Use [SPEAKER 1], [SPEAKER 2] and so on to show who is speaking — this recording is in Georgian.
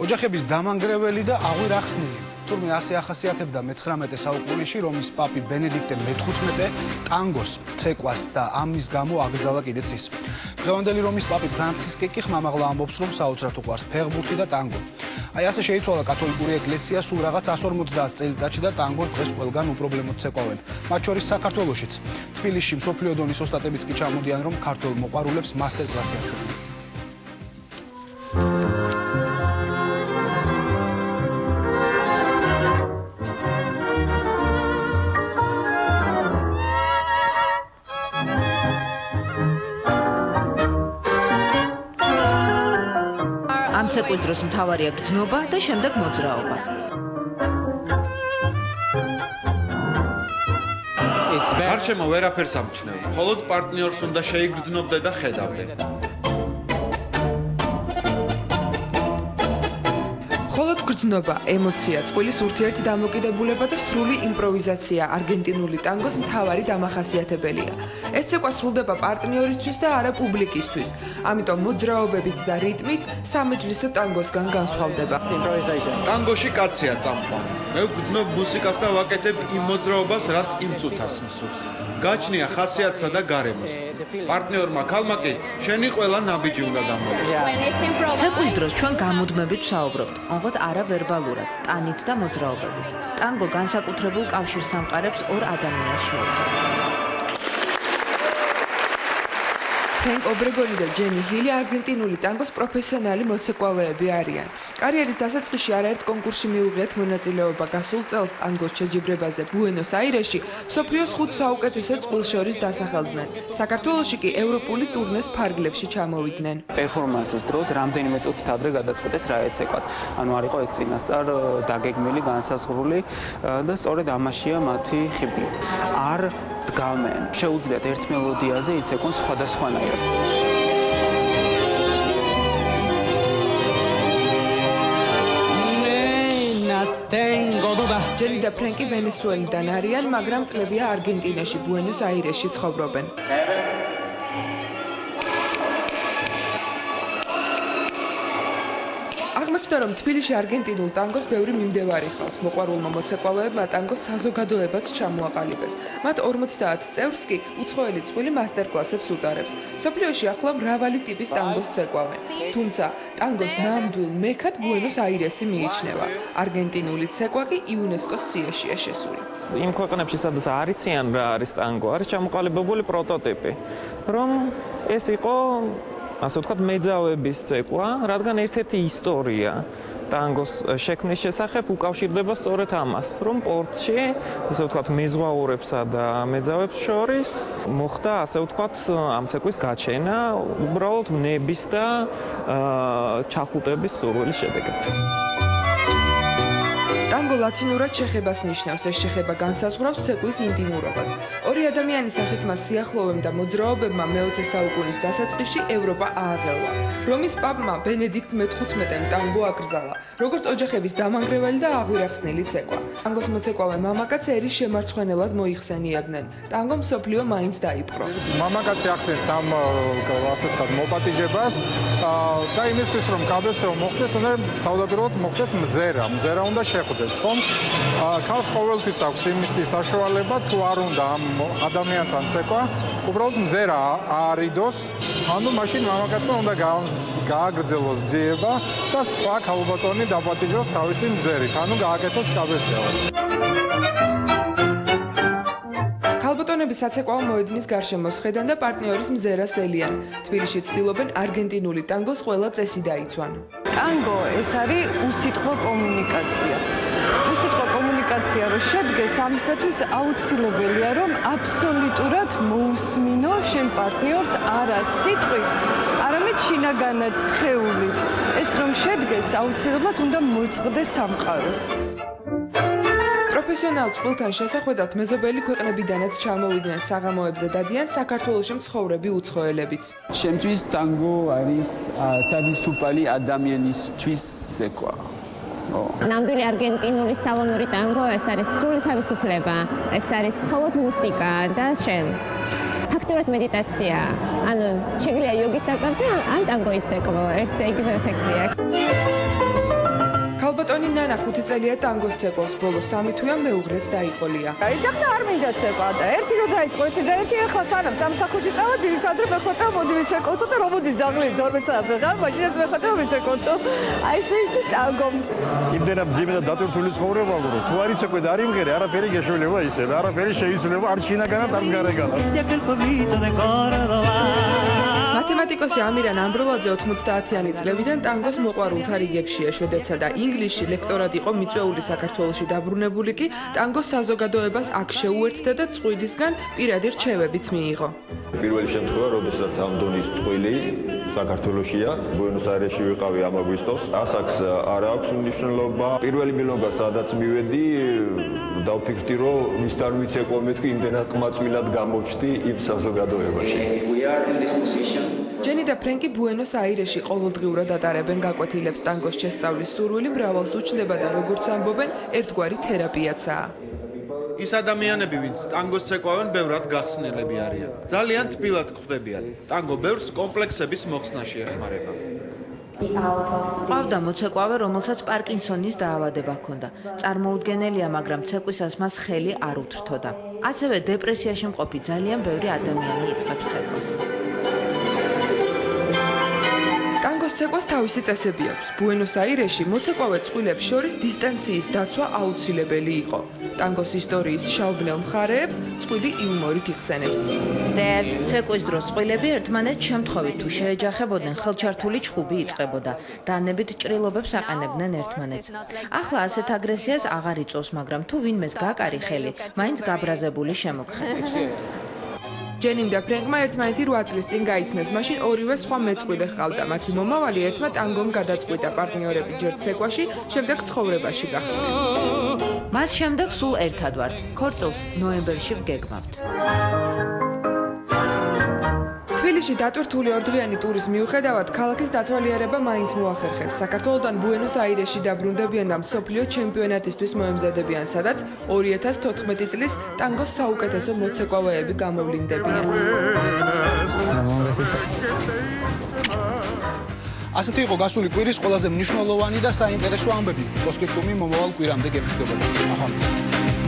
[SPEAKER 1] ოჯახების დამანგრეველი და აღვირ ახსნილი. თურმე ასე ახასიათებდა მე-19 საუკუნეში რომის პაპი ბენედიქტე მე-15 ტანგოს ცეკვას და ამის გამო აკრძალა კიდეც ის. დღევანდელი რომის პაპი ფრანცისკე კი ხმამაღლა ამბობს, რომ საოცრად უყვარს ფეხბურთი და ტანგო. აი ასე შეიცვალა კათოლიკური ეკლესია სულ რაღაც 150 წელიწადში და ტანგოს დღეს ყველგან უპრობლემოდ ცეკვავენ. მათ შორის საქართველოშიც. თბილისში მსოფლიო დონის ოსტატებიც კი ჩამოდიან, რომ ქართველ მოყვარულებს მასტერკლასი აჩვენონ.
[SPEAKER 2] ამ ცეკვის დროს მთავარია გრძნობა და შემდეგ მოძრაობა.
[SPEAKER 3] გარშემო ვერაფერს ამჩნევ, მხოლოდ პარტნიორს უნდა შეიგრძნობდე და ხედავდე.
[SPEAKER 4] მხოლოდ გრძნობა, ემოცია, წყვილის ურთიერთი დამოკიდებულება და სრული იმპროვიზაცია არგენტინული ტანგოს მთავარი დამახასიათებელია. ეს ცეკვა სრულდება პარტნიორისთვის და არა პუბლიკისთვის. ამიტომ მოძრაობებით და რიტმით სამეჯლისო ტანგოსგან განსხვავდება.
[SPEAKER 3] ტანგოში კაცია წამყვანი. მე ვგრძნობ მუსიკას და ვაკეთებ იმ მოძრაობას, რაც იმ წუთას მსურს. გაჩნია ხასიათსა და გარემოს. პარტნიორმა ქალმა კი შენი ყველა ნაბიჯი უნდა გამოიწყოს.
[SPEAKER 2] ცეკვის დროს ჩვენ გამუდმებით ვსაუბრობთ, ოღონდ არა ვერბალურად, ტანით და მოძრაობებით. ტანგო განსაკუთრებულ კავშირს ამყარებს ორ ადამიანს შორის. ფრენკ ობრეგონი და ჯენი ჰილი არგენტინული ტანგოს პროფესიონალი მოცეკვავეები არიან. კარიერის დასაწყისში არაერთ კონკურსში მიუღიათ მონაწილეობა გასულ წელს ტანგოს შეჯიბრებაზე ბუენოს-აირესში მსოფლიოს 5 საუკეთესო წყვილს შორის დასახელდნენ. საქართველოში კი ევროპული ტურნეს ფარგლებში ჩამოვიდნენ.
[SPEAKER 5] პერფორმანსის დროს რამდენიმე წუთით ადრე გადაწყვეტეს რა ეცეკვათ. ანუ არ იყო ეს წინასწარ დაგეგმილი, განსაზღვრული და სწორედ ამაშია მათი ხიბლი. არ დგამენ. შეუძლიათ ერთ მელოდიაზე იცეკვონ სხვადასხვანაირად.
[SPEAKER 4] ჯენი და ფრენკი ვენესუელიდან არიან, მაგრამ წლებია არგენტინაში, ბუენოს-აირესში ცხოვრობენ. აღმოჩნდა, რომ თბილისში არგენტინულ ტანგოს ბევრი მიმდევარი ჰყავს. მოყვარულმა მოცეკვავეებმა ტანგოს საზოგადოებაც ჩამოაყალიბეს. მათ 50 წევრს კი უცხოელი წყვილი მასტერკლასებს უტარებს. მსოფლიოში ახლა მრავალი ტიპის ტანგოს ცეკვავენ. თუმცა ტანგოს ნამდვილ მექად ბუენოს-აირესი მიიჩნევა. არგენტინული ცეკვა კი იუნესკოს სიაშია შესული.
[SPEAKER 6] იმ ქვეყნებში, სადაც არ იციან რა არის ტანგო, არის ჩამოყალიბებული პროტოტიპი, რომ ეს იყო ასე ვთქვათ, მეძავების ცეკვა, რადგან ერთ-ერთი ისტორია ტანგოს შექმნის შესახებ უკავშირდება სწორედ ამას, რომ პორტში, ასე ვთქვათ, მეზღვაურებსა და მეძავებს შორის მოხდა, ასე ვთქვათ, ამ ცეკვის გაჩენა, უბრალოდ ნების და ჩახუტების სურვილის შედეგად. ტანგო ლათინურად შეხებას ნიშნავს, ეს შეხება განსაზღვრავს ცეკვის ინტიმურობას. ორი ადამიანის ასეთმა სიახლოვემ და მოძრაობებმა მე-20 საუკუნის დასაწყისში ევროპა ააღელვა. რომის პაპმა ბენედიქტ მე-15-მ ტანგო აკრძალა, როგორც ოჯახების დამანგრეველი და აღვირახსნილი ცეკვა. ტანგოს მოცეკვავე მამაკაცი ერის შემარცხვენელად მოიხსენიებდნენ. ტანგო მსოფლიო მაინც დაიპყრო.
[SPEAKER 7] მამაკაცი ახდენს ამ ასე ვთქვათ მოპატიჟებას და იმისთვის რომ კაბესეო მოხდეს, უნდა თავდაპირველად მოხდეს მზერა. მზერა უნდა შეხვდეს. ქალს ყოველთვის აქვს იმისი საშუალება თუ არ უნდა ამ ადამიანთან ცეკვა, უბრალოდ მზერა არიდოს, ანუ მაშინ მამაკაცმა უნდა გააგრძელოს ძიება და სხვა ქალბატონი დაპატიჟოს თავისი მზერით, ანუ გააკეთოს კაბესეო.
[SPEAKER 4] ქალბატონები საცეკვაო მოედნის გარშემო სხედან და პარტნიორის მზერას ელიან. თბილისში ცდილობენ არგენტინული ტანგოს ყველა წესი დაიცვან.
[SPEAKER 8] ტანგო ეს არის უსიტყვო კომუნიკაცია. უსიტყვო კომუნიკაცია რო შედგეს, ამისათვის აუცილებელია რომ აბსოლუტურად მოусმინო შენ პარტნიორს არა სიტყვით, არამედ შინაგანად სხეულით. ეს რომ შედგეს, აუცილებლად უნდა მოიწყდეს სამყაროს.
[SPEAKER 4] პროფესიონალ წყვილთან შესახვედრად მეზობელი ქვეყნებიდანაც ჩამოვიდნენ საღამოებზე დადიან საქართველოში მცხოვრები უცხოელებიც.
[SPEAKER 9] ჩემთვის ტანგო არის თავისუფალი ადამიანისთვის ცეკვა.
[SPEAKER 10] ნამდვილი არგენტინული სალონური ტანგო, ეს არის სრული თავისუფლება, ეს არის მხოლოდ მუსიკა და შენ. ფაქტურად მედიტაცია. ანუ შეგვიძლია იოგით დაკავდე, ან ტანგო იცეკვო, ერთ და იგივე ეფექტი აქვს.
[SPEAKER 2] ნანა 5 წელია ტანგოს ცეკვავს, ბოლოს 3 თვეა მეუღლეც დაიყოლია.
[SPEAKER 8] ეძახდა არ მინდა ცეკვა და ერთი რო დაიწყო ერთი და ერთი ახლა სანამ სამსახურში წავა ძირითადად მე ხო წავა მოდი ვიცეკავთო და რომ მოდის დაღლილი 12 საათზე ხარ მაშინაც მე ხო წავა ვიცეკავთო აი ესე იცის ტანგო
[SPEAKER 11] იმდენად ძიმე და დატვირთული ცხოვრება გრო თუ არის ცეკვე და არ იმღერე არაფერი გეშველება ისე არაფერი შეიცვლება არ შინაგანად არც გარეგანად
[SPEAKER 2] მათემატიკოსი ამირან ამბროლაძე 90-იანი წლებიდან ტანგოს მოყვარულთა რიგებშია. შვედეთსა და ინგლისში ლექტორად იყო მიწვეული საქართველოში დაბრუნებული კი ტანგოს საზოგადოებას აქ შეუერთდა და წყვილისგან პირადი რჩევებიც მიიღო.
[SPEAKER 12] პირველი შემთხვევა, როდესაც ამ დონის წყვილი საქართველოშია, ბუენოს-აირესში ვიყავი ამ აგვისტოს. ასაკს არ აქვს მნიშვნელობა. პირველი მილონგა სადაც მივედი, დავფიქრდი, რომ ვინც არ ვიცეკვა მეთქი, იმდენად ყმაწვილად გამოჩდი იმ საზოგადოებაში.
[SPEAKER 2] ჯენი და ფრენკი ბუენოს-აირესში ყოველდღიურად ატარებენ გაკვეთილებს. ტანგოს შესწავლის სურვილი მრავალს უჩნდება და როგორც ამბობენ, ერთგვარი თერაპიაცაა.
[SPEAKER 3] ის ადამიანები, ვინც ტანგოს ცეკვავენ, ბევრად გახსნილები არიან. ძალიან თბილად ხვდებიან. ტანგო ბევრს კომპლექსების მოხსნაში ეხმარება.
[SPEAKER 13] ყავდა მოცეკვავე, რომელსაც პარკინსონის დაავადება ჰქონდა. წარმოუდგენელია, მაგრამ ცეკვისას მას ხელი არ უთრთოდა. ასევე დეპრესიაში მყოფი ძალიან ბევრი ადამიანი იწყებს ცეკვას.
[SPEAKER 2] ტანგოს ცეკვას თავისი წესები აქვს. ბუენოს-აირესში მოცეკვავე წყვილებს შორის დისტანციის დაცვა აუცილებელი იყო. ტანგოს ისტორიის შავბნელ მხარეებს წყვილი იუმორით იხსენებს.
[SPEAKER 13] ცეკვის დროს წყვილები ერთმანეთს შემთხვევით თუ შეეჯახებოდნენ, ხელჩართული ჩხუბი იწყებოდა. დანებით ჭრილობებს აყენებდნენ ერთმანეთს. ახლა ასეთ აგრესიას აღარ იწვევს, მაგრამ თუ ვინმეს გაკარი ხელი, მაინც გაბრაზებული შემოგხებებს.
[SPEAKER 2] ჯენიმ და ფრენკმა ერთმანეთი 8 წლის წინ გაიცნეს, მაშინ ორივე სხვა მეწყვილე ჰყავდა. მათი მომავალი ერთმა ტანგომ გადაწყვიტა პარტნიორები ჯერ ცეკვაში, შემდეგ ცხოვრებაში გახდნენ.
[SPEAKER 13] მას შემდეგ სულ ერთად ვართ. ქორწილს ნოემბერში ვგეგმავთ.
[SPEAKER 2] თბილისში დატვირთული ორდღიანი ტურის მიუხედავად, ქალაქის დათვალიერება მაინც მოახერხეს. საქართველოდან ბუენოს-აირესში დაბრუნდებიან და მსოფლიო ჩემპიონატისთვის მოემზადებიან, სადაც 2014 წლის ტანგოს საუკეთესო მოცეკვავეები გამოვლინდებიან.
[SPEAKER 1] ასეთი იყო გასული კვირის ყველაზე მნიშვნელოვანი და საინტერესო ამბები. პოსტსკრიპტუმი მომავალ კვირამდე გემშვიდობებით. ახალგაზრდა